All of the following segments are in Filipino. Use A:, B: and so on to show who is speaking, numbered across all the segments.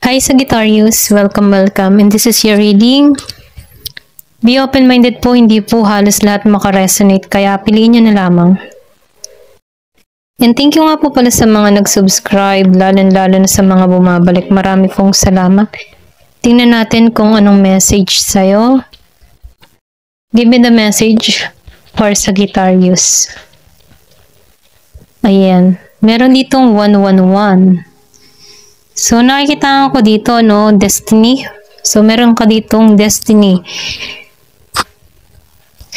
A: Hi Sagittarius, welcome and this is your reading. Be open-minded po, hindi po halos lahat makaresonate kaya piliin nyo na lamang. And thank you nga po pala sa mga nag-subscribe, lalo na sa mga bumabalik. Marami pong salamat. Tingnan natin kung anong message sa'yo. Give me the message for Sagittarius. Ayan, meron ditong 111. So, nakikita ko dito, no, destiny. So, meron ka ditong destiny.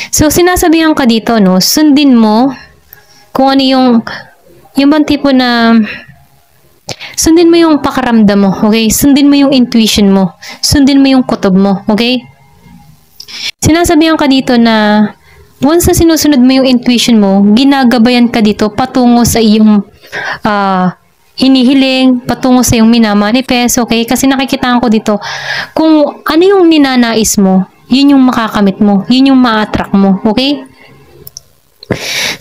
A: So, sinasabihan ka dito, no, sundin mo kung ano yung bang tipo na sundin mo yung pakaramdam mo, okay? Sundin mo yung intuition mo. Sundin mo yung kutob mo, okay? Sinasabihan ka dito na once na sinusunod mo yung intuition mo, ginagabayan ka dito patungo sa iyong hinihiling, patungo sa iyong minamanifest, okay? Kasi nakikita ko dito, kung ano yung ninanais mo, yun yung makakamit mo, yun yung ma-attract mo, okay?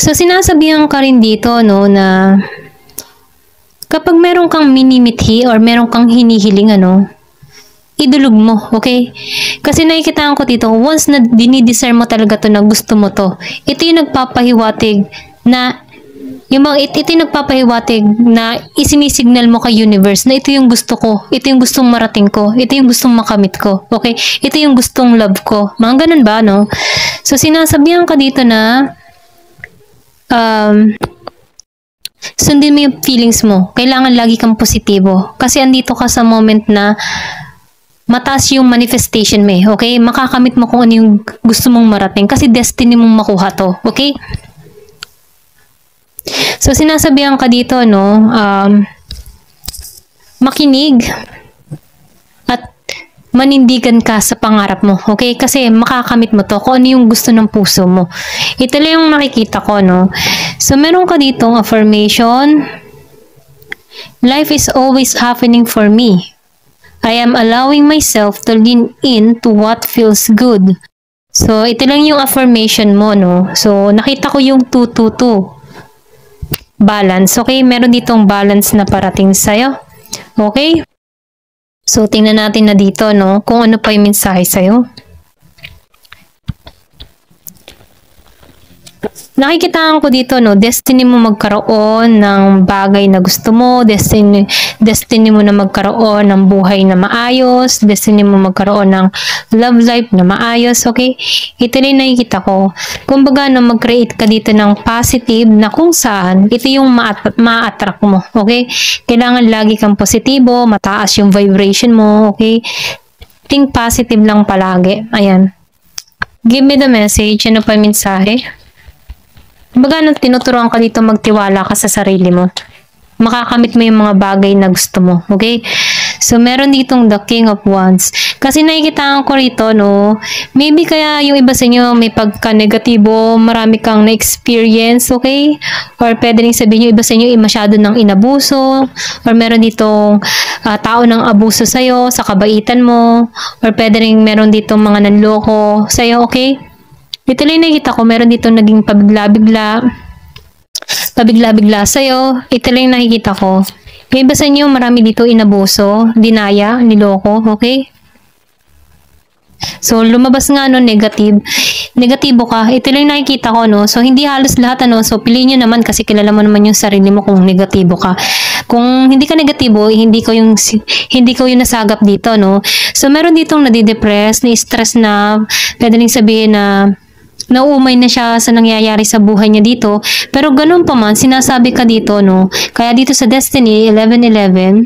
A: So, sinasabihan ka rin dito, no, na kapag meron kang minimithi or meron kang hinihiling, idulog mo, okay? Kasi nakikita ko dito, once na dinidesire mo talaga to na gusto mo to, ito yung nagpapahiwatig na ito yung nagpapahiwatig na isinisignal mo kay universe na ito yung gusto ko, ito yung gustong marating ko, ito yung gustong makamit ko, okay? Ito yung gustong love ko. Mga ganun ba, no? So, sinasabihan ka dito na sundin mo yung feelings mo. Kailangan lagi kang positibo. Kasi andito ka sa moment na mataas yung manifestation mo, okay? Makakamit mo kung ano yung gusto mong marating kasi destiny mong makuha to, okay? So, sinasabihan ka dito, no, makinig at manindigan ka sa pangarap mo, okay? Kasi makakamit mo to kung ano yung gusto ng puso mo. Ito lang yung nakikita ko, no? So, meron ka ditong affirmation. Life is always happening for me. I am allowing myself to lean in to what feels good. So, ito lang yung affirmation mo, no? So, nakita ko yung 222. Balance. Okay, meron ditong balance na parating sa'yo. Okay? So, tingnan natin na dito, no, kung ano pa yung mensahe sa'yo. Nakikita ko dito, no, destiny mo magkaroon ng bagay na gusto mo, destiny mo na magkaroon ng buhay na maayos, destiny mo magkaroon ng love life na maayos, okay? Ito rin nakikita ko. Kumbaga, no, mag-create ka dito ng positive na kung saan, ito yung ma-attract mo, okay? Kailangan lagi kang positibo, mataas yung vibration mo, okay? Think positive lang palagi. Ayan. Give me the message. Ano pa yung mensahe? Kumbaga, tinuturuan ka dito magtiwala ka sa sarili mo. Makakamit mo yung mga bagay na gusto mo. Okay? So, meron ditong the King of Wands. Kasi nakikita ko rito, no, maybe kaya yung iba sa inyo may pagka-negatibo, marami kang na-experience, okay? Or pwede rin sabihin yung iba sa inyo masyado ng inabuso, or meron ditong tao ng abuso sa'yo, sa kabaitan mo, or pwede rin meron ditong mga nanloko sa'yo, okay? Dito lang nakikita ko, meron dito naging pabigla-bigla sa'yo. Ito lang nakikita ko. Yung iba sa inyo, marami dito inabuso, dinaya, niloko, okay? So, lumabas nga, no, negatibo ka. Ito lang nakikita ko, no? So, hindi halos lahat, so piliin nyo naman kasi kilala mo naman yung sarili mo kung negatibo ka. Kung hindi ka negatibo, hindi ko yung nasagap dito, no? So, meron ditong nadidepress, ni-stress na, pwede rin sabihin na nauumay na siya sa nangyayari sa buhay niya dito. Pero ganun pa man, sinasabi ka dito, no? Kaya dito sa Destiny 1111,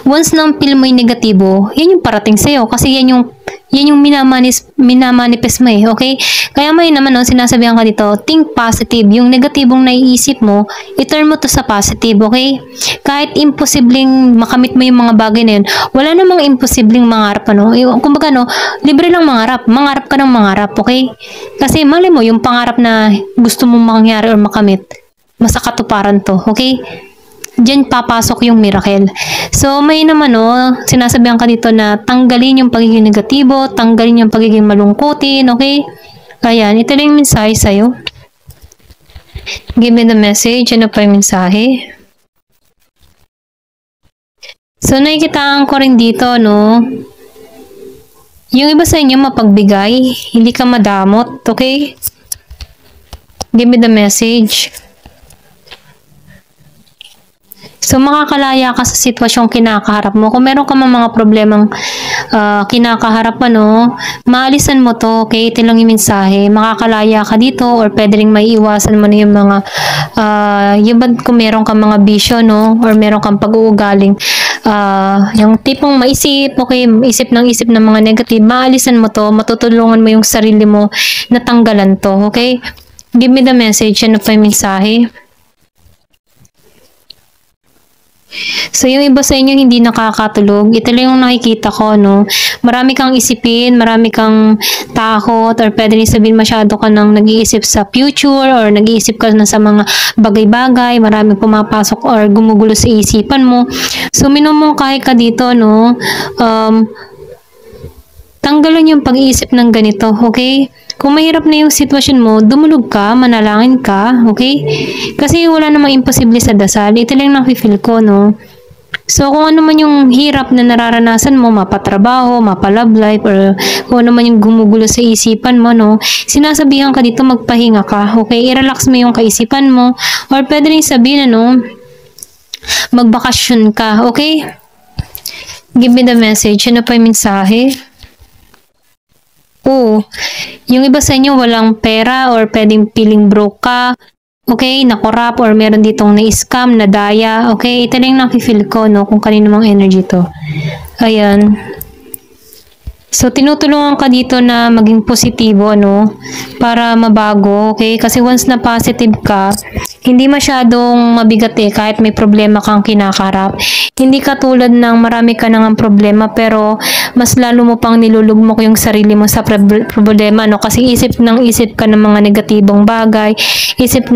A: once na feel mo yung negatibo, yan yung parating sa'yo. Kasi yan yung minamanifest mo, okay? Kaya may naman, no, sinasabihan ka dito, think positive. Yung negatibong naiisip mo, i-turn mo to sa positive, okay? Kahit imposibleng makamit mo yung mga bagay na yun, wala namang imposibleng mangarap, kumbaga, no, libre lang mangarap ka ng mangarap, okay? Kasi mali mo, yung pangarap na gusto mong mangyari or makamit, masakatuparan to, okay? Diyan papasok yung miracle. So, may naman, no, sinasabihan ka dito na tanggalin yung pagiging negatibo, tanggalin yung pagiging malungkutin, okay? Ayan, ito lang yung mensahe sa'yo. Give me the message. Ano pa yung mensahe? So, nakikitaan ko rin dito, no? Yung iba sa inyo mapagbigay, hindi ka madamot, okay? Give me the message. So, makakalaya ka sa sitwasyong kinakaharap mo. Kung meron ka mga problemang kinakaharap, maalisan mo to, okay? Ito lang yung mensahe. Makakalaya ka dito or pwede rin maiiwasan mo na yung mga, kung meron ka mga bisyo, no? Or meron kang pag-uugaling, yung tipong maisip, okay? Isip ng mga negative, maalisan mo to, matutulungan mo yung sarili mo na tanggalan to, okay? Give me the message. Ano pa yung mensahe? So, yung iba sa inyo hindi nakakatulog, ito lang yung nakikita ko, no? Marami kang isipin, marami kang takot, or pwede rin sabihin masyado ka nang nag-iisip sa future, or nag-iisip ka na sa mga bagay-bagay, marami pumapasok or gumugulo sa isipan mo. So, minumungkahi ka dito, no? Tanggalan yung pag-iisip ng ganito, okay? Kung mahirap na yung sitwasyon mo, dumulog ka, manalangin ka, okay? Kasi wala namang imposible sa dasal. Ito lang nakifeel ko, no? So, kung ano man yung hirap na nararanasan mo, mapatrabaho, mapalove life, or kung ano man yung gumugulo sa isipan mo, no? Sinasabihan ka dito, magpahinga ka, okay? I-relax mo yung kaisipan mo, or pwede rin sabihin, magbakasyon ka, okay? Give me the message. Ano pa yung mensahe? Oo. Yung iba sa inyo walang pera or pwedeng feeling broke ka. Okay, na-corrupt or meron ditong na-scam, na-daya. Okay, ito lang yung nakifeel ko, no, kung kanino mang energy to. Ayan. So, tinutulungan ka dito na maging positibo, no? Para mabago, okay? Kasi once na positive ka, hindi masyadong mabigat kahit may problema kang kinakaharap. Hindi ka tulad ng marami ka nang problema, pero mas lalo mo pang nilulugmok yung sarili mo sa problema, no? Kasi isip ka ng mga negatibong bagay, isip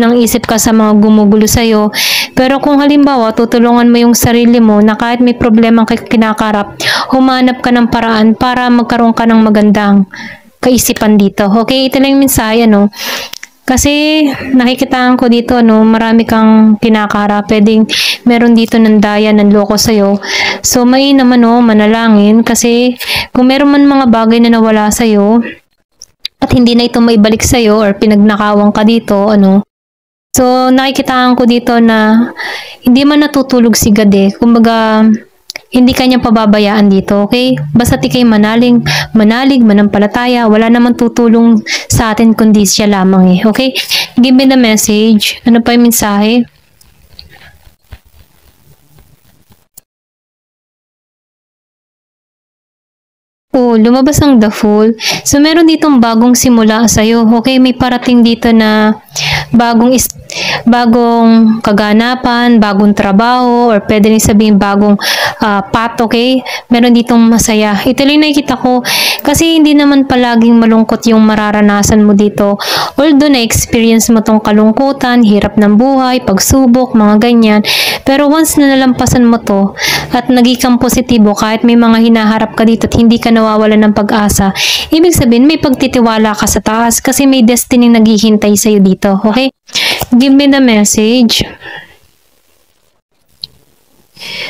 A: ka sa mga gumugulo sa'yo. Pero kung halimbawa, tutulungan mo yung sarili mo na kahit may problema kang kinakaharap, humanap ka ng paraan para magkaroon ka ng magandang kaisipan dito. Okay, ito lang yung mensahe, no? Kasi nakikitaan ko dito, no, marami kang kinakaharap. Pwedeng meron dito ng daya, ng loko sa'yo. So, may naman, no, manalangin. Kasi kung meron man mga bagay na nawala sa'yo, at hindi na ito maibalik sa'yo or pinagnakawan ka dito, So, nakikitaan ko dito na hindi man natutulog si God Kumbaga, hindi kanya pababayaan dito, okay? Basta ikay manalig, manampalataya, wala naman tutulong sa atin kundi siya lamang okay? Give me the message. Ano pa yung mensahe? Oh, lumabas ang The Fool. So, meron ditong bagong simula sa'yo. Okay, may parating dito na bagong kaganapan, bagong trabaho, or pwede rin sabihin bagong path, okay? Meron ditong masaya. Ito lang nakikita ko kasi hindi naman palaging malungkot yung mararanasan mo dito. Although na-experience mo tong kalungkutan, hirap ng buhay, pagsubok, mga ganyan. Pero once na nalampasan mo to at naging kang positibo kahit may mga hinaharap ka dito at hindi ka nawawalan ng pag-asa, ibig sabihin may pagtitiwala ka sa taas kasi may destiny naghihintay sa'yo dito, okay? Give me the message.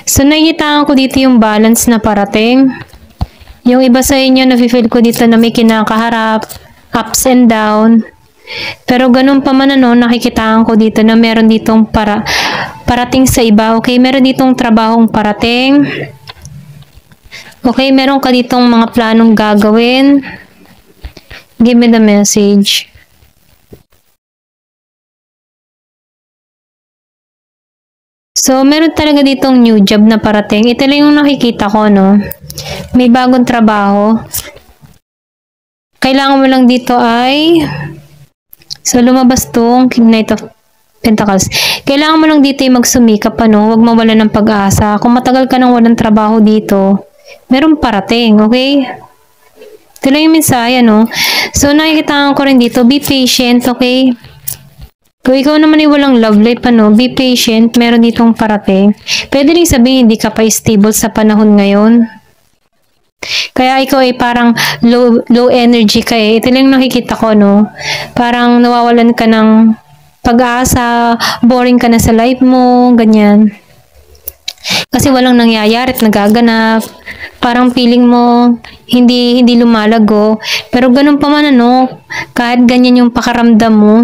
A: So, nakikita ko dito yung balance na parating. Yung iba sa inyo, nafe-feel ko dito na may kinakaharap, ups and down. Pero ganun pa man nakikitaan ko dito na meron ditong parating sa iba, okay? Meron ditong trabahong parating. Okay, meron ka ditong mga planong gagawin. Give me the message. So, meron talaga ditong new job na parating. Ito lang yung nakikita ko, no? May bagong trabaho. Kailangan mo lang dito ay... So, lumabas tong Knight of Pentacles. Kailangan mo lang dito ay magsumikap, Huwag mawala ng pag-asa. Kung matagal ka nang walang trabaho dito, meron parating, okay? Ito lang yung mensahe, So, nakikita ko rin dito, be patient, okay? Kung ikaw naman ay walang love life, be patient, meron ditong parating. Pwede rin sabihin, hindi ka pa stable sa panahon ngayon. Kaya ikaw ay parang low energy ka Ito lang nakikita ko, Parang nawawalan ka ng pag-asa, boring ka na sa life mo, ganyan. Kasi walang nangyayari at nagaganap. Parang feeling mo hindi lumalago. Pero ganun pa man kahit ganyan yung pakaramdam mo,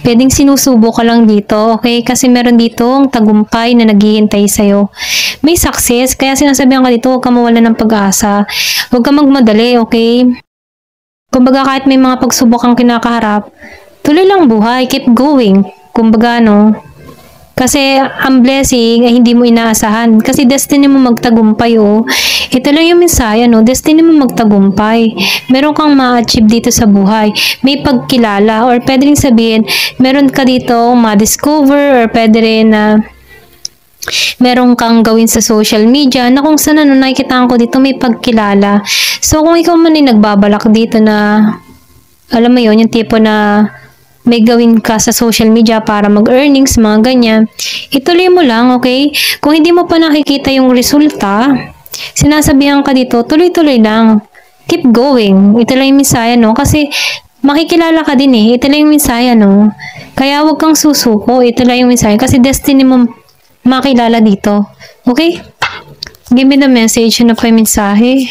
A: pwedeng sinusubo ka lang dito, okay? Kasi meron ditong tagumpay na naghihintay sa'yo. May success, kaya sinasabihan ka dito, huwag ka mawala ng pag-asa. Huwag ka magmadali, okay? Kumbaga kahit may mga pagsubok kang kinakaharap, tuloy lang buhay, keep going. Kumbaga kasi ang blessing ay hindi mo inaasahan. Kasi destiny mo magtagumpay, oh. Ito lang yung mensahe, destiny mo magtagumpay. Meron kang ma-achieve dito sa buhay. May pagkilala, or pwede rin sabihin, meron ka dito ma-discover, or pwede rin na meron kang gawin sa social media na kung saan nakikitaan ko dito may pagkilala. So, kung ikaw man ay nagbabalak dito na, alam mo yon yung tipo na may gawin ka sa social media para mag-earnings, mga ganyan, ituloy mo lang, okay? Kung hindi mo pa nakikita yung resulta, sinasabihan ka dito, tuloy-tuloy lang. Keep going. Ito lang yung misaya, kasi makikilala ka din eh. Ito lang yung misaya, Kaya huwag kang susuko. Ito lang yung misaya. Kasi destiny mo makilala dito. Okay? Give me the message. Ano pa yung mensahe?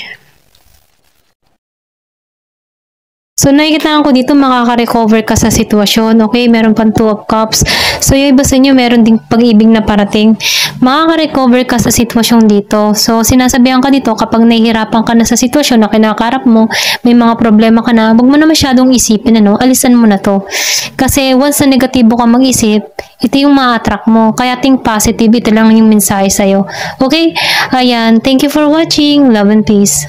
A: So, nakikita ko dito, makaka-recover ka sa sitwasyon. Okay, meron pang 2 of Cups. So, yung iba sa inyo, meron ding pag-ibig na parating. Makaka-recover ka sa sitwasyon dito. So, sinasabihan ka dito, kapag nahihirapan ka na sa sitwasyon na kinakarap mo, may mga problema ka na, wag mo na masyadong isipin, alisan mo na to. Kasi, once na negatibo ka mag-isip, ito yung ma-attract mo. Kaya think positive, ito lang yung mensahe sa'yo. Okay? Ayan, thank you for watching. Love and peace.